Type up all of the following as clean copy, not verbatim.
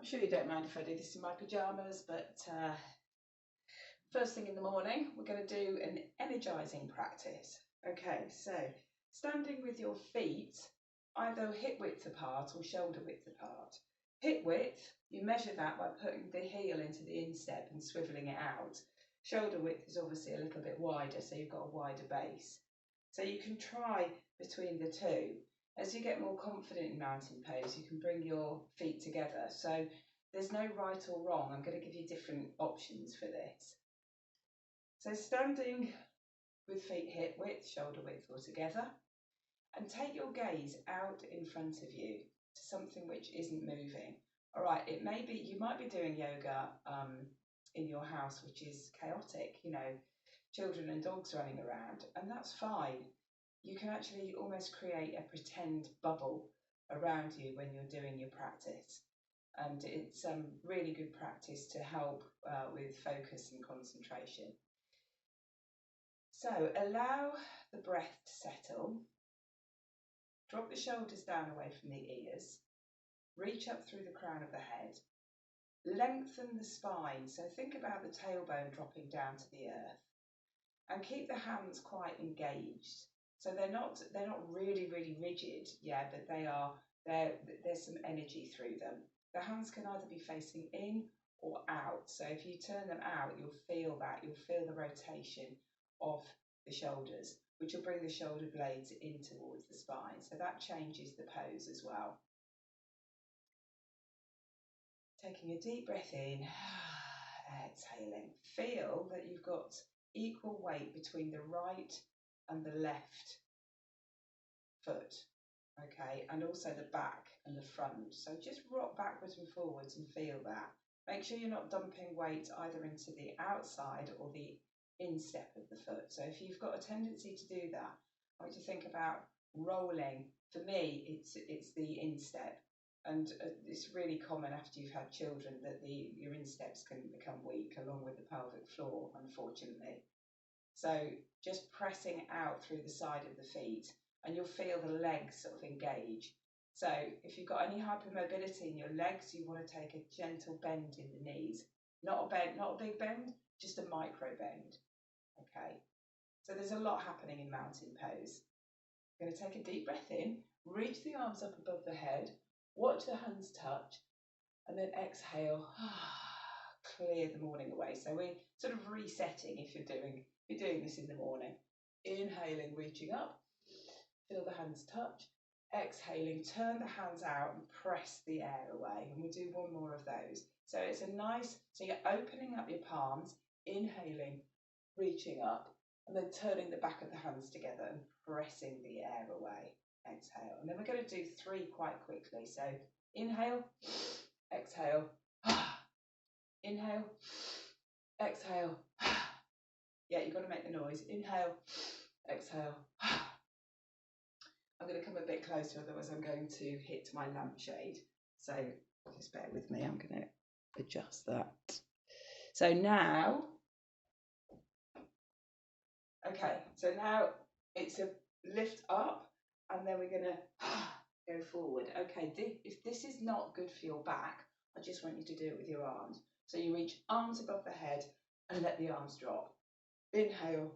sure you don't mind if I do this in my pyjamas, but first thing in the morning, we're going to do an energising practice. Okay, so standing with your feet either hip width apart or shoulder width apart. Hip width, you measure that by putting the heel into the instep and swivelling it out. Shoulder width is obviously a little bit wider, so you've got a wider base. So you can try between the two. As you get more confident in mountain pose, you can bring your feet together. So there's no right or wrong. I'm going to give you different options for this. So standing with feet hip width, shoulder width or together, and take your gaze out in front of you to something which isn't moving. All right, it may be, you might be doing yoga in your house, which is chaotic, you know, children and dogs running around, and that's fine. You can actually almost create a pretend bubble around you when you're doing your practice. And it's really good practice to help with focus and concentration. So allow the breath to settle. Drop the shoulders down away from the ears. Reach up through the crown of the head. Lengthen the spine. So think about the tailbone dropping down to the earth. And keep the hands quite engaged. So they're not really rigid, yeah, but there's some energy through them. The hands can either be facing in or out. So if you turn them out, you'll feel the rotation of the shoulders, which will bring the shoulder blades in towards the spine. So that changes the pose as well. Taking a deep breath in, exhaling. Feel that you've got equal weight between the right and the left foot, okay, and also the back and the front. So just rock backwards and forwards and feel that. Make sure you're not dumping weight either into the outside or the instep of the foot. So if you've got a tendency to do that, I want you to think about rolling. For me, it's the instep, and it's really common after you've had children that your insteps can become weak along with the pelvic floor, unfortunately. So just pressing out through the side of the feet, and you'll feel the legs sort of engage. So if you've got any hypermobility in your legs, you want to take a gentle bend in the knees. Not a bend, not a big bend, just a micro bend. Okay, so there's a lot happening in mountain pose. I'm going to take a deep breath in, reach the arms up above the head, watch the hands touch, and then exhale, clear the morning away. So we're sort of resetting if you're doing this in the morning. Inhaling, reaching up, feel the hands touch. Exhaling, turn the hands out and press the air away. And we'll do one more of those. So it's a nice, so you're opening up your palms, inhaling, reaching up, and then turning the back of the hands together and pressing the air away. Exhale. And then we're going to do 3 quite quickly. So inhale, exhale, inhale, exhale. Yeah, you've got to make the noise. Inhale, exhale. I'm going to come a bit closer, otherwise I'm going to hit my lampshade. So just bear with me, I'm going to adjust that. So now, okay, so now it's a lift up, and then we're going to go forward. Okay, if this is not good for your back, I just want you to do it with your arms. So you reach arms above the head and let the arms drop. Inhale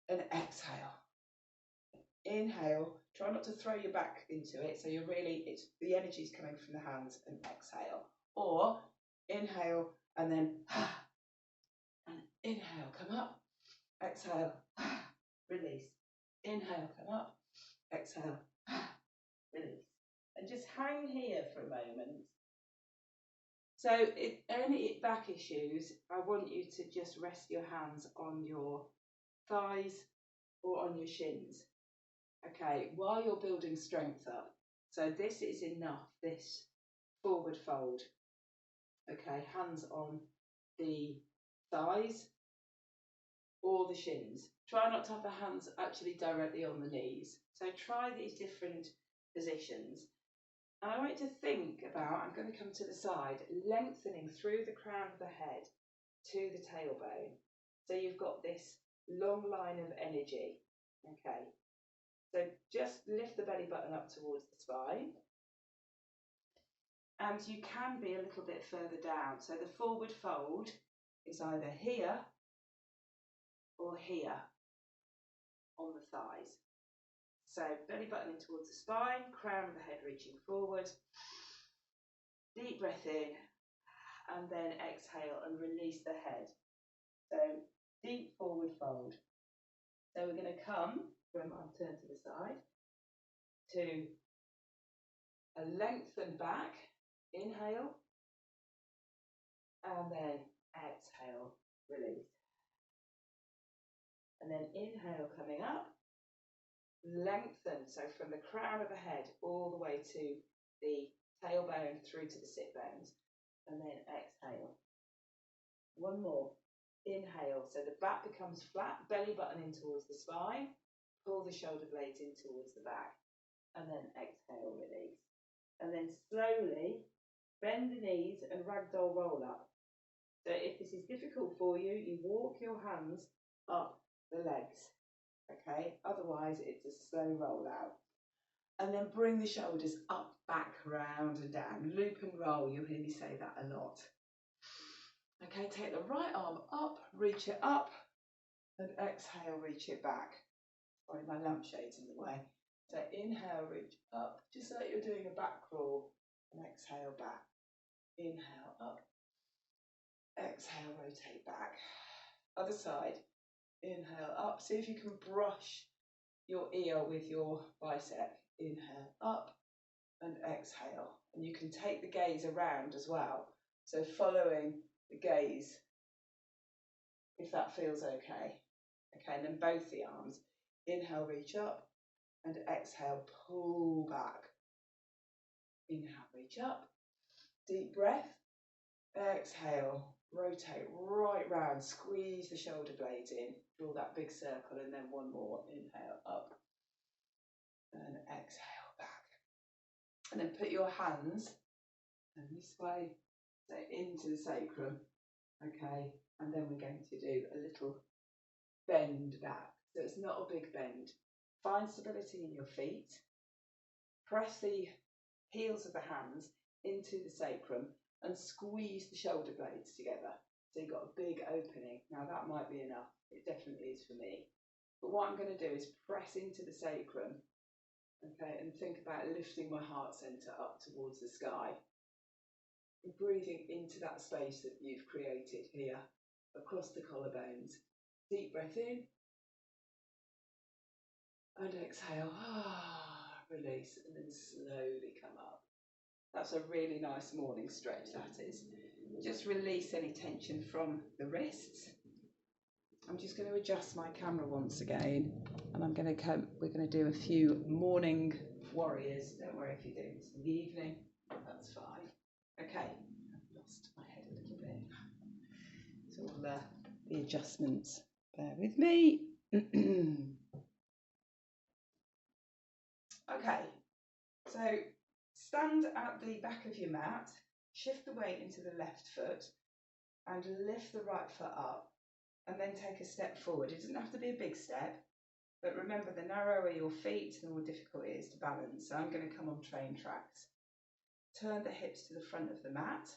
and exhale. Inhale, try not to throw your back into it, so the energy is coming from the hands, and exhale. Or inhale and then and inhale, come up, exhale, release. Inhale, come up, exhale, release. And just hang here for a moment. So any back issues, I want you to just rest your hands on your thighs or on your shins. Okay, while you're building strength up. So this is enough, this forward fold. Okay, hands on the thighs or the shins. Try not to have the hands actually directly on the knees. So try these different positions. And I want you to think about, I'm going to come to the side, lengthening through the crown of the head to the tailbone. So you've got this long line of energy. Okay. So just lift the belly button up towards the spine. and you can be a little bit further down. So the forward fold is either here or here on the thighs. So belly button in towards the spine, crown of the head reaching forward. Deep breath in, and then exhale and release the head. So deep forward fold. So we're going to come from, I'll turn to the side, to a lengthened back, inhale, and then exhale, release. And then inhale coming up, lengthen, so from the crown of the head all the way to the tailbone through to the sit bones, and then exhale. One more, inhale, so the back becomes flat, belly button in towards the spine, pull the shoulder blades in towards the back, and then exhale, release. And then slowly bend the knees and ragdoll roll up. So if this is difficult for you, you walk your hands up the legs, okay? Otherwise, it's a slow roll out. And then bring the shoulders up, back, round and down. Loop and roll, you'll hear me say that a lot. Okay, take the right arm up, reach it up, and exhale, reach it back. Sorry, my lampshade's in the way. So inhale, reach up, just like you're doing a back crawl, and exhale back. Inhale up, exhale, rotate back. Other side, inhale up. See if you can brush your ear with your bicep. Inhale up and exhale. And you can take the gaze around as well. So following the gaze, if that feels okay. Okay, and then both the arms. Inhale, reach up, and exhale, pull back. Inhale, reach up, deep breath. Exhale, rotate right round, squeeze the shoulder blades in, draw that big circle, and then one more. Inhale up, and exhale back. And then put your hands, and this way, so into the sacrum. Okay, and then we're going to do a little bend back. So it's not a big bend. Find stability in your feet. Press the heels of the hands into the sacrum and squeeze the shoulder blades together. So you've got a big opening. Now that might be enough. It definitely is for me. But what I'm going to do is press into the sacrum, okay, and think about lifting my heart centre up towards the sky. And breathing into that space that you've created here, across the collarbones. Deep breath in. And exhale. Release, and then slowly come up. That's a really nice morning stretch, that is. Just release any tension from the wrists. I'm just going to adjust my camera once again, and we're going to do a few morning warriors. Don't worry if you do this in the evening, that's fine. Okay, I've lost my head a little bit. So all the adjustments, bear with me. Okay, so stand at the back of your mat, shift the weight into the left foot and lift the right foot up, and then take a step forward. It doesn't have to be a big step, but remember, the narrower your feet, the more difficult it is to balance. So I'm going to come on train tracks. Turn the hips to the front of the mat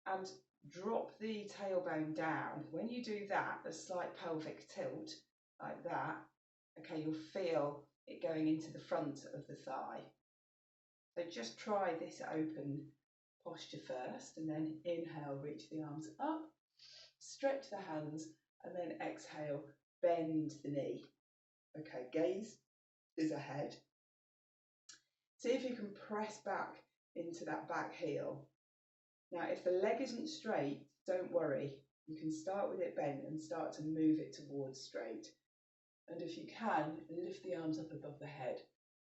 and drop the tailbone down. When you do that, a slight pelvic tilt like that, okay, you'll feel it going into the front of the thigh. So just try this open posture first, and then inhale, reach the arms up, stretch the hands, and then exhale, bend the knee. Okay, gaze is ahead. See if you can press back into that back heel. Now, if the leg isn't straight, don't worry. You can start with it bent and start to move it towards straight. And if you can, lift the arms up above the head.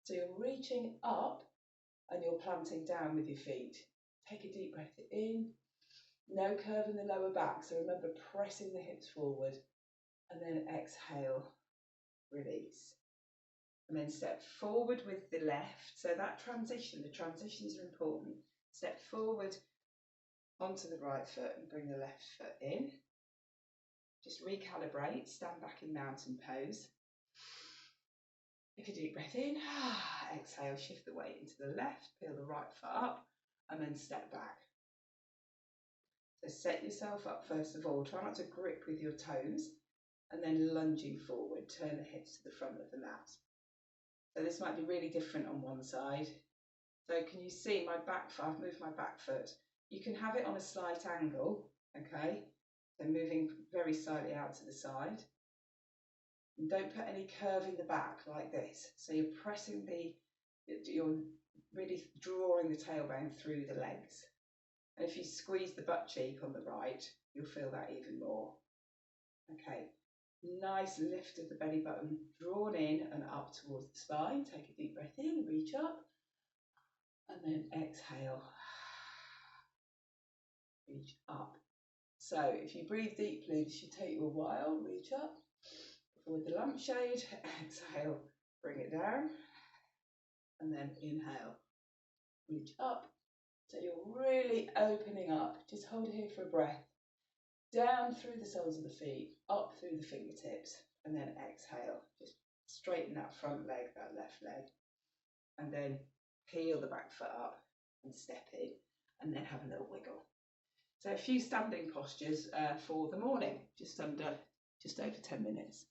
So you're reaching up and you're planting down with your feet. Take a deep breath in. No curve in the lower back. So remember, pressing the hips forward, and then exhale, release. And then step forward with the left. So that transition, the transitions are important. Step forward onto the right foot and bring the left foot in. Just recalibrate, stand back in mountain pose. Take a deep breath in, exhale, shift the weight into the left, peel the right foot up, and then step back. So set yourself up first of all, try not to grip with your toes, and then lunging forward, turn the hips to the front of the mat. So this might be really different on one side. So can you see my back foot? I've moved my back foot. You can have it on a slight angle, okay? So moving very slightly out to the side. And don't put any curve in the back like this. So you're pressing you're really drawing the tailbone through the legs. And if you squeeze the butt cheek on the right, you'll feel that even more. Okay, nice lift of the belly button, drawn in and up towards the spine. Take a deep breath in, reach up, and then exhale. Reach up. So if you breathe deeply, this should take you a while. Reach up, forward the lampshade, exhale, bring it down, and then inhale, reach up. So you're really opening up. Just hold it here for a breath. Down through the soles of the feet, up through the fingertips, and then exhale. Just straighten that front leg, that left leg, and then peel the back foot up and step in, and then have a little wiggle. So a few standing postures for the morning, just over 10 minutes.